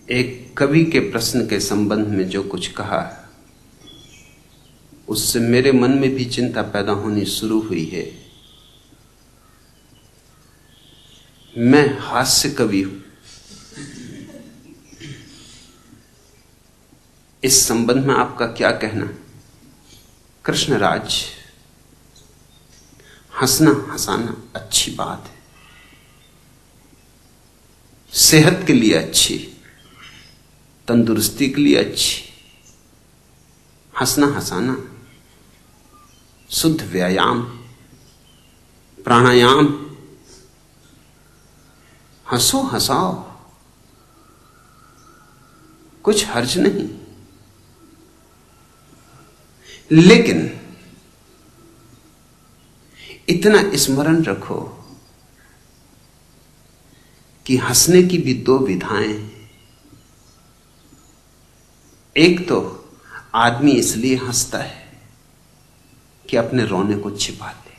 एक कवि के प्रश्न के संबंध में जो कुछ कहा उससे मेरे मन में भी चिंता पैदा होनी शुरू हुई है। मैं हास्य कवि हूं। इस संबंध में आपका क्या कहना? कृष्णराज, हंसना हंसाना अच्छी बात है, सेहत के लिए अच्छी, तंदुरुस्ती के लिए अच्छी। हंसना हंसाना शुद्ध व्यायाम, प्राणायाम। हंसो हंसाओ, कुछ हर्ज नहीं। लेकिन इतना स्मरण रखो कि हंसने की भी दो विधाएं हैं। एक तो आदमी इसलिए हंसता है कि अपने रोने को छिपा दे,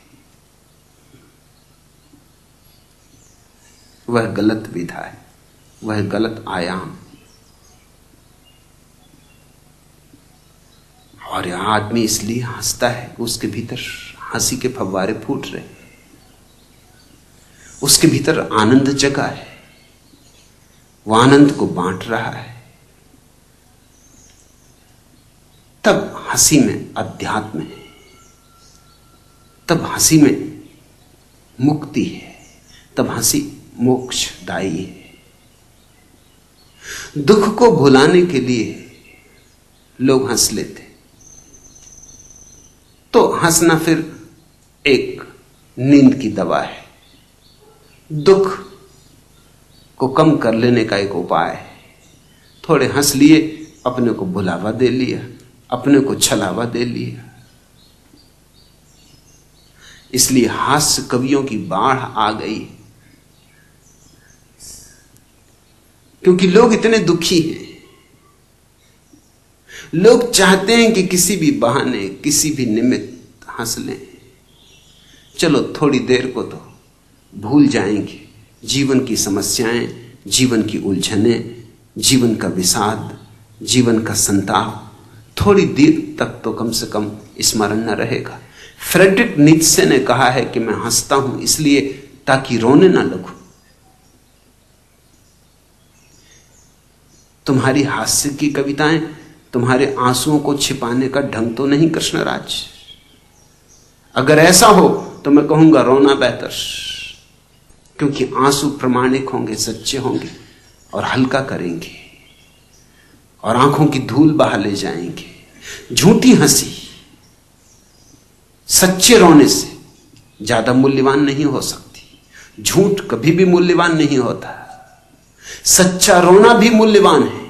वह गलत विधा है, वह गलत आयाम। और यह आदमी इसलिए हंसता है कि उसके भीतर हंसी के फव्वारे फूट रहे, उसके भीतर आनंद जगा है, वह आनंद को बांट रहा है। तब हंसी में अध्यात्म है, तब हंसी में मुक्ति है, तब हंसी मोक्षदायी है। दुख को भुलाने के लिए लोग हंस लेते, तो हंसना फिर एक नींद की दवा है, दुख को कम कर लेने का एक उपाय है। थोड़े हंस लिए, अपने को भुलावा दे लिया, अपने को छलावा दे लिया। इसलिए हास्य कवियों की बाढ़ आ गई, क्योंकि लोग इतने दुखी हैं। लोग चाहते हैं कि किसी भी बहाने, किसी भी निमित्त हंस लें। चलो थोड़ी देर को तो भूल जाएंगे जीवन की समस्याएं, जीवन की उलझनें, जीवन का विषाद, जीवन का संताप। थोड़ी देर तक तो कम से कम स्मरण न रहेगा। फ्रेडरिक नीत्शे ने कहा है कि मैं हंसता हूं इसलिए ताकि रोने ना लगूं। तुम्हारी हास्य की कविताएं तुम्हारे आंसुओं को छिपाने का ढंग तो नहीं कृष्णराज। अगर ऐसा हो तो मैं कहूंगा रोना बेहतर, क्योंकि आंसू प्रमाणिक होंगे, सच्चे होंगे और हल्का करेंगे और आंखों की धूल बहा ले जाएंगे। झूठी हंसी सच्चे रोने से ज्यादा मूल्यवान नहीं हो सकती। झूठ कभी भी मूल्यवान नहीं होता। सच्चा रोना भी मूल्यवान है,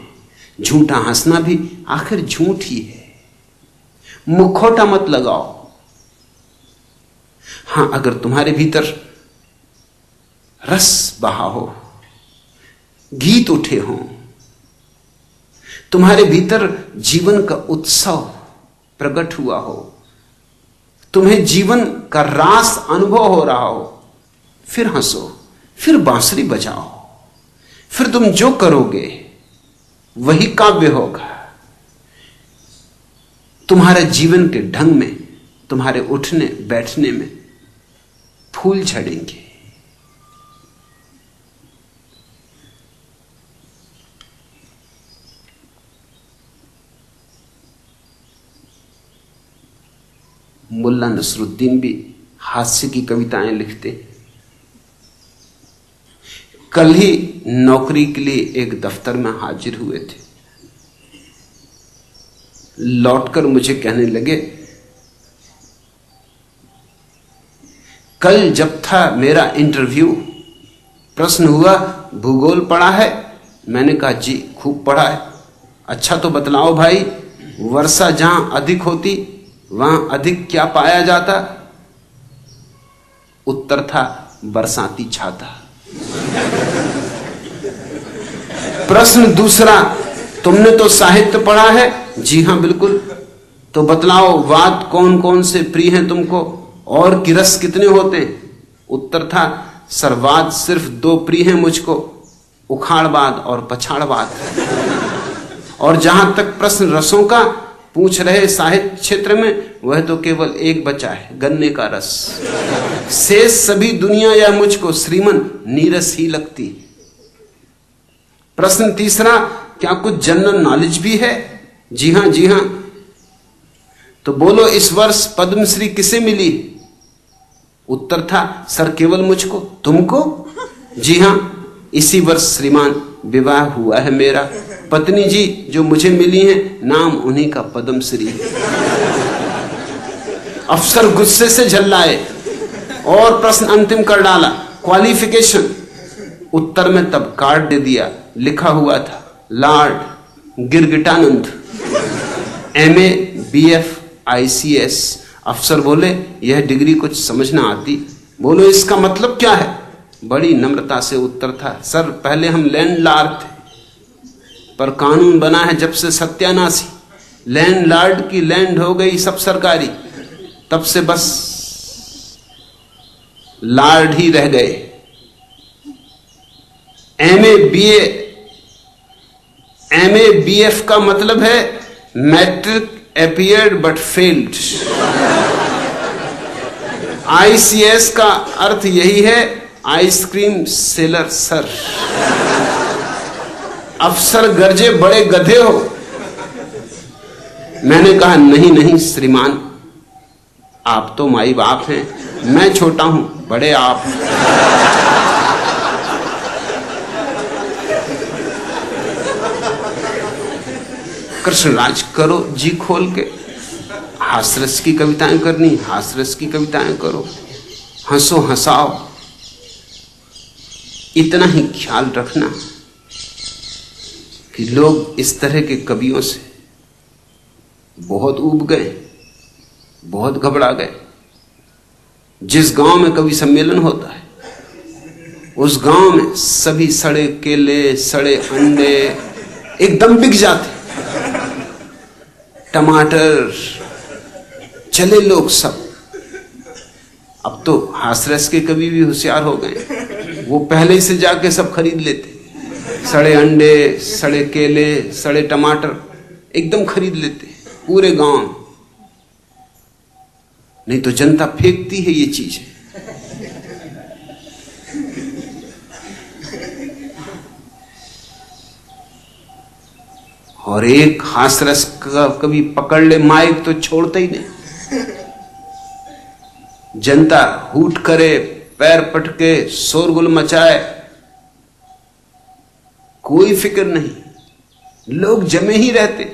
झूठा हंसना भी आखिर झूठ ही है। मुखौटा मत लगाओ। हां, अगर तुम्हारे भीतर रस बहा हो, गीत उठे हों, तुम्हारे भीतर जीवन का उत्सव प्रकट हुआ हो, तुम्हें जीवन का रास अनुभव हो रहा हो, फिर हंसो, फिर बांसुरी बजाओ, फिर तुम जो करोगे वही काव्य होगा। तुम्हारे जीवन के ढंग में, तुम्हारे उठने बैठने में फूल झड़ेंगे। मुल्ला नसरुद्दीन भी हास्य की कविताएं लिखते। कल ही नौकरी के लिए एक दफ्तर में हाजिर हुए थे। लौटकर मुझे कहने लगे, कल जब था मेरा इंटरव्यू, प्रश्न हुआ भूगोल पढ़ा है? मैंने कहा जी खूब पढ़ा है। अच्छा तो बतलाओ भाई, वर्षा जहां अधिक होती वहां अधिक क्या पाया जाता? उत्तर था बरसाती छाता। प्रश्न दूसरा, तुमने तो साहित्य पढ़ा है? जी हां बिल्कुल। तो बतलाओ वाद कौन कौन से प्रिय हैं तुमको और कि रस कितने होते हैं? उत्तर था सर्वाद सिर्फ 2 प्रिय हैं मुझको, उखाड़वाद और पछाड़वाद। और जहां तक प्रश्न रसों का पूछ रहे साहित्य क्षेत्र में, वह तो केवल एक बचा है, गन्ने का रस। शेष सभी दुनिया या मुझको श्रीमन नीरस ही लगती। प्रश्न तीसरा, क्या कुछ जनरल नॉलेज भी है? जी हां, जी हां। तो बोलो, इस वर्ष पद्मश्री किसे मिली? उत्तर था, सर केवल मुझको। तुमको? जी हां, इसी वर्ष श्रीमान विवाह हुआ है मेरा। पत्नी जी जो मुझे मिली हैं, नाम उन्हीं का पद्मश्री है। अफसर गुस्से से झल्लाए और प्रश्न अंतिम कर डाला, क्वालिफिकेशन। उत्तर में तब कार्ड दे दिया, लिखा हुआ था Lord Girgitanand, MA BF ICS। अफसर बोले, यह डिग्री कुछ समझ ना आती। बोलो, इसका मतलब क्या है? बड़ी नम्रता से उत्तर था, सर पहले हम लैंडलॉर्ड थे, पर कानून बना है जब से सत्यानाशी, लैंडलॉर्ड की लैंड हो गई सब सरकारी, तब से बस लॉर्ड ही रह गए। MA BF का मतलब है matric appeared but failed. ICS का अर्थ यही है, आइसक्रीम सेलर सर। अफसर गरजे, बड़े गधे हो। मैंने कहा, नहीं नहीं श्रीमान, आप तो माई बाप हैं, मैं छोटा हूं, बड़े आप। कृष्णराज करो जी खोल के, हास्यरस की कविताएं करनी, हास्यरस की कविताएं करो, हंसो हंसाओ। इतना ही ख्याल रखना कि लोग इस तरह के कवियों से बहुत ऊब गए, बहुत घबरा गए। जिस गांव में कवि सम्मेलन होता है, उस गांव में सभी सड़े केले, सड़े अंडे एकदम बिक जाते, टमाटर, चले लोग सब। अब तो हास्यरस के कवि भी होशियार हो गए, वो पहले से जाके सब खरीद लेते, सड़े अंडे, सड़े केले, सड़े टमाटर एकदम खरीद लेते पूरे गांव में। नहीं तो जनता फेंकती है ये चीज। और एक हास्यरस का कभी पकड़ ले माइक तो छोड़ता ही नहीं। जनता हूट करे, पैर पटके, शोरगुल मचाए, कोई फिक्र नहीं, लोग जमे ही रहते,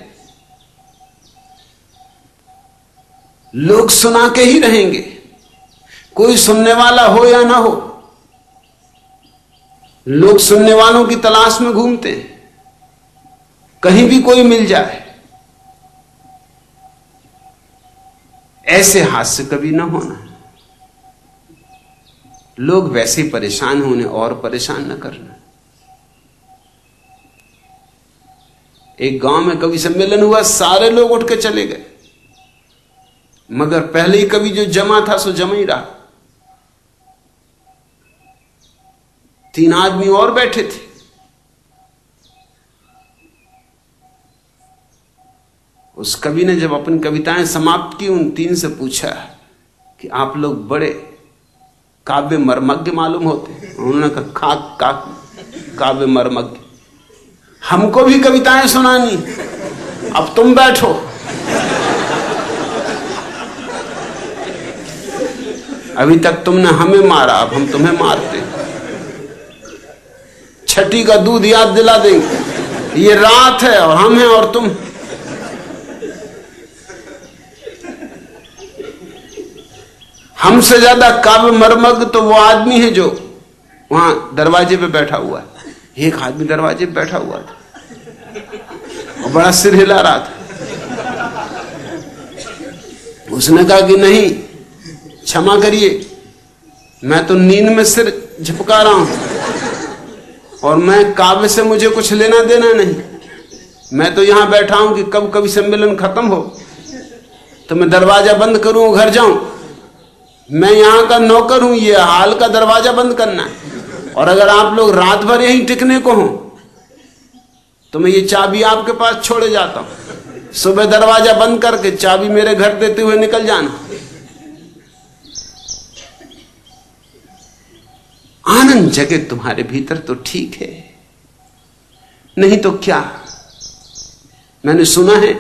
लोग सुना के ही रहेंगे, कोई सुनने वाला हो या ना हो। लोग सुनने वालों की तलाश में घूमते हैं, कहीं भी कोई मिल जाए। ऐसे हास्य कभी ना होना। लोग वैसे ही परेशान होने और परेशान न करना। एक गांव में कवि सम्मेलन हुआ, सारे लोग उठ के चले गए, मगर पहले ही कवि जो जमा था सो जमा ही रहा। 3 आदमी और बैठे थे। उस कवि ने जब अपनी कविताएं समाप्त की, उन 3 से पूछा कि आप लोग बड़े काव्य मर्मज्ञ मालूम होते। उन्होंने कहा, काव्य मर्मज्ञ, हमको भी कविताएं सुनानी, अब तुम बैठो। अभी तक तुमने हमें मारा, अब हम तुम्हें मारते। छठी का दूध याद दिला देंगे, ये रात है और हम हैं और तुम। हमसे ज्यादा काव्य मर्मज्ञ तो वो आदमी है जो वहां दरवाजे पे बैठा हुआ है। एक आदमी दरवाजे पे बैठा हुआ था और बड़ा सिर हिला रहा था। उसने कहा कि नहीं, क्षमा करिए, मैं तो नींद में सिर झपका रहा हूं और मैं काव्य से मुझे कुछ लेना देना नहीं। मैं तो यहां बैठा हूं कि कब कभी सम्मेलन खत्म हो तो मैं दरवाजा बंद करूं, घर जाऊं। मैं यहां का नौकर हूं, ये हाल का दरवाजा बंद करना है। और अगर आप लोग रात भर यहीं टिकने को हो तो मैं ये चाबी आपके पास छोड़े जाता हूं। सुबह दरवाजा बंद करके चाबी मेरे घर देते हुए निकल जाना। आनंद जगे तुम्हारे भीतर तो ठीक है, नहीं तो क्या। मैंने सुना है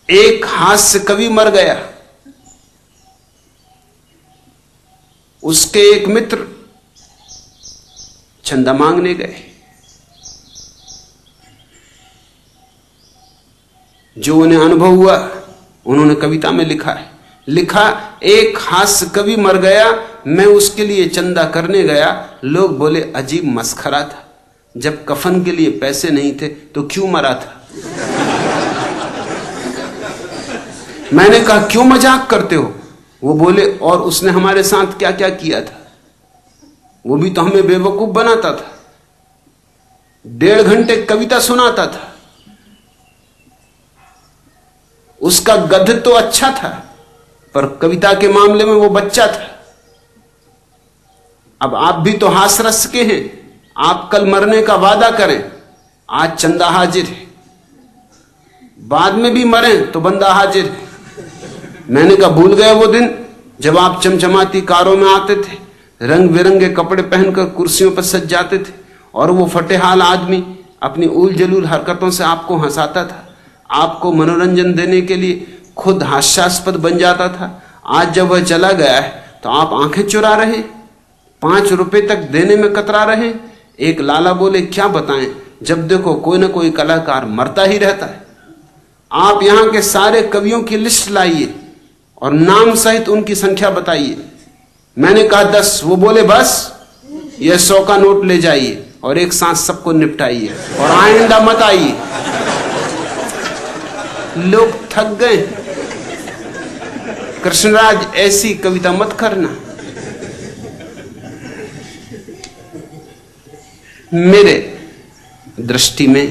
एक हास्य कवि मर गया, उसके एक मित्र चंदा मांगने गए। जो उन्हें अनुभव हुआ उन्होंने कविता में लिखा एक हास्य कवि मर गया, मैं उसके लिए चंदा करने गया। लोग बोले अजीब मस्खरा था, जब कफन के लिए पैसे नहीं थे तो क्यों मरा था। मैंने कहा क्यों मजाक करते हो। वो बोले और उसने हमारे साथ क्या क्या किया था, वो भी तो हमें बेवकूफ बनाता था, 1.5 घंटे कविता सुनाता था, उसका गद्य तो अच्छा था पर कविता के मामले में वो बच्चा था। अब आप भी तो हास रस के हैं, आप कल मरने का वादा करें, आज चंदा हाजिर है, बाद में भी मरें तो बंदा हाजिर है। मैंने कहा भूल गए वो दिन जब आप चमचमाती कारों में आते थे, रंग बिरंगे कपड़े पहनकर कुर्सियों पर सज जाते थे और वो फटेहाल आदमी अपनी उल जलूल हरकतों से आपको हंसाता था, आपको मनोरंजन देने के लिए खुद हास्यास्पद बन जाता था। आज जब वह चला गया है तो आप आंखें चुरा रहे, 5 रुपए तक देने में कतरा रहे। एक लाला बोले क्या बताएं, जब देखो कोई ना कोई कलाकार मरता ही रहता है। आप यहां के सारे कवियों की लिस्ट लाइए और नाम सहित उनकी संख्या बताइए। मैंने कहा 10, वो बोले बस ये 100 का नोट ले जाइए और एक साथ सबको निपटाइए और आइंदा मत आइए। लोग थक गए। कृष्णराज ऐसी कविता मत करना। मेरे दृष्टि में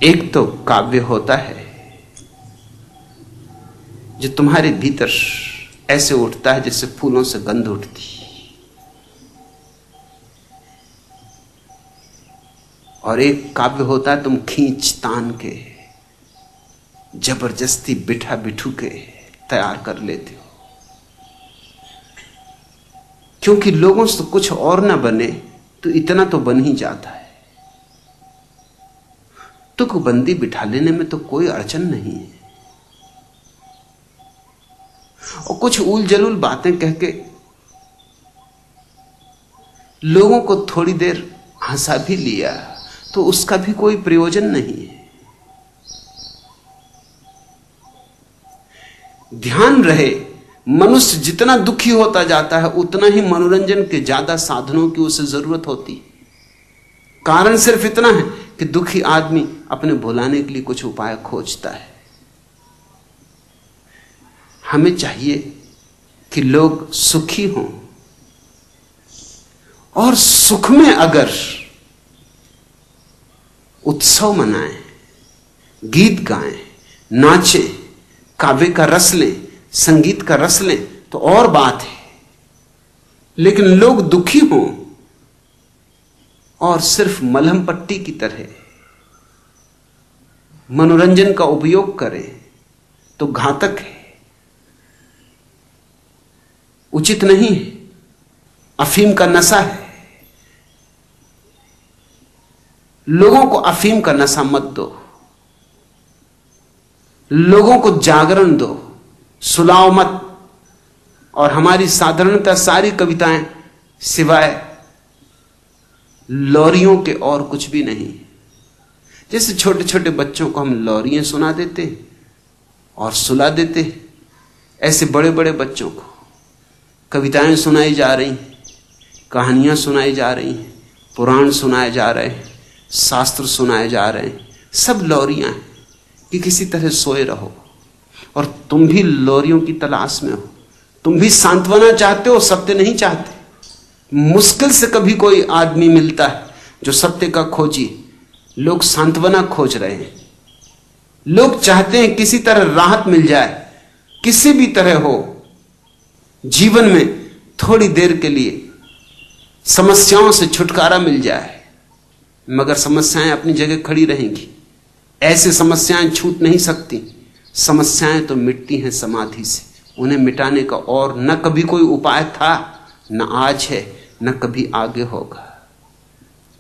एक तो काव्य होता है जो तुम्हारे भीतर ऐसे उठता है जैसे फूलों से गंध उठती, और एक काव्य होता है तुम खींच तान के जबरदस्ती बिठा बिठू के तैयार कर लेते हो। क्योंकि लोगों से कुछ और ना बने तो इतना तो बन ही जाता है। तुकबंदी बिठा लेने में तो कोई अड़चन नहीं है, और कुछ उल जलूल बातें कह के लोगों को थोड़ी देर हंसा भी लिया तो उसका भी कोई प्रयोजन नहीं है। ध्यान रहे, मनुष्य जितना दुखी होता जाता है उतना ही मनोरंजन के ज्यादा साधनों की उसे जरूरत होती। कारण सिर्फ इतना है कि दुखी आदमी अपने भुलाने के लिए कुछ उपाय खोजता है। हमें चाहिए कि लोग सुखी हों, और सुख में अगर उत्सव मनाएं, गीत गाएं, नाचें, काव्य का रस लें, संगीत का रस लें तो और बात है। लेकिन लोग दुखी हों और सिर्फ मलहम पट्टी की तरह मनोरंजन का उपयोग करें तो घातक है, उचित नहीं है। अफीम का नशा है, लोगों को अफीम का नशा मत दो, लोगों को जागरण दो, सुलाओ मत। और हमारी साधारणतः सारी कविताएं सिवाय लोरियों के और कुछ भी नहीं। जैसे छोटे छोटे बच्चों को हम लोरियां सुना देते और सुला देते, ऐसे बड़े बड़े बच्चों को कविताएं सुनाई जा रही, कहानियां सुनाई जा रही, पुराण सुनाए जा रहे हैं, शास्त्र सुनाए जा रहे हैं, सब लोरियां हैं कि किसी तरह सोए रहो। और तुम भी लोरियों की तलाश में हो, तुम भी सांत्वना चाहते हो, सत्य नहीं चाहते। मुश्किल से कभी कोई आदमी मिलता है जो सत्य का खोजी। लोग सांत्वना खोज रहे हैं, लोग चाहते हैं किसी तरह राहत मिल जाए, किसी भी तरह हो जीवन में थोड़ी देर के लिए समस्याओं से छुटकारा मिल जाए, मगर समस्याएं अपनी जगह खड़ी रहेंगी। ऐसे समस्याएं छूट नहीं सकती। समस्याएं तो मिटती हैं समाधि से। उन्हें मिटाने का और न कभी कोई उपाय था, न आज है, न कभी आगे होगा।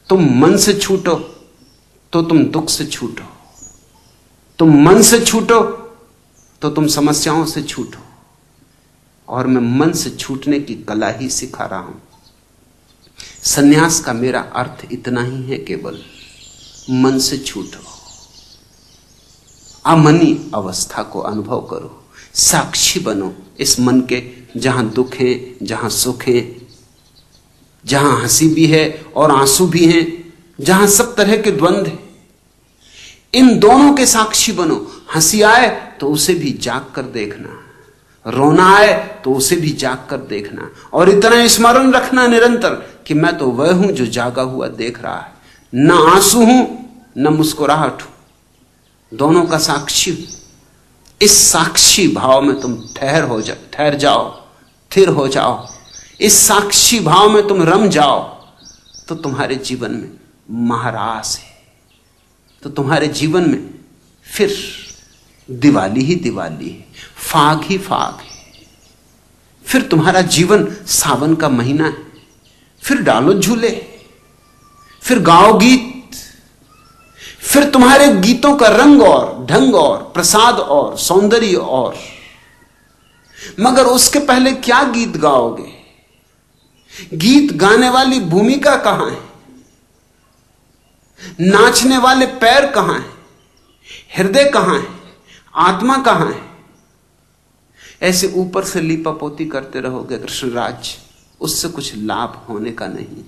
तुम मन से छूटो तो तुम दुख से छूटो, तुम मन से छूटो तो तुम समस्याओं से छूटो। और मैं मन से छूटने की कला ही सिखा रहा हूं। सन्यास का मेरा अर्थ इतना ही है, केवल मन से छूटो, अमनी अवस्था को अनुभव करो, साक्षी बनो इस मन के, जहां दुख है, जहां सुख है, जहां हंसी भी है और आंसू भी हैं, जहां सब तरह के द्वंद्व हैं। इन दोनों के साक्षी बनो। हंसी आए तो उसे भी जाग कर देखना, रोना आए तो उसे भी जाग कर देखना, और इतना स्मरण रखना निरंतर कि मैं तो वह हूं जो जागा हुआ देख रहा है। न आंसू हूं न मुस्कुराहट हूं, दोनों का साक्षी। इस साक्षी भाव में तुम ठहर जाओ, स्थिर हो जाओ। इस साक्षी भाव में तुम रम जाओ तो तुम्हारे जीवन में महारास है, तो तुम्हारे जीवन में फिर दिवाली ही दिवाली है, फाग ही फाग है। फिर तुम्हारा जीवन सावन का महीना है। फिर डालो झूले, फिर गाओ गीत, फिर तुम्हारे गीतों का रंग और ढंग और प्रसाद और सौंदर्य और। मगर उसके पहले क्या गीत गाओगे? गीत गाने वाली भूमिका कहां है? नाचने वाले पैर कहां हैं? हृदय कहां है? आत्मा कहां है? ऐसे ऊपर से लीपापोती करते रहोगे कृष्णराज, उससे कुछ लाभ होने का नहीं।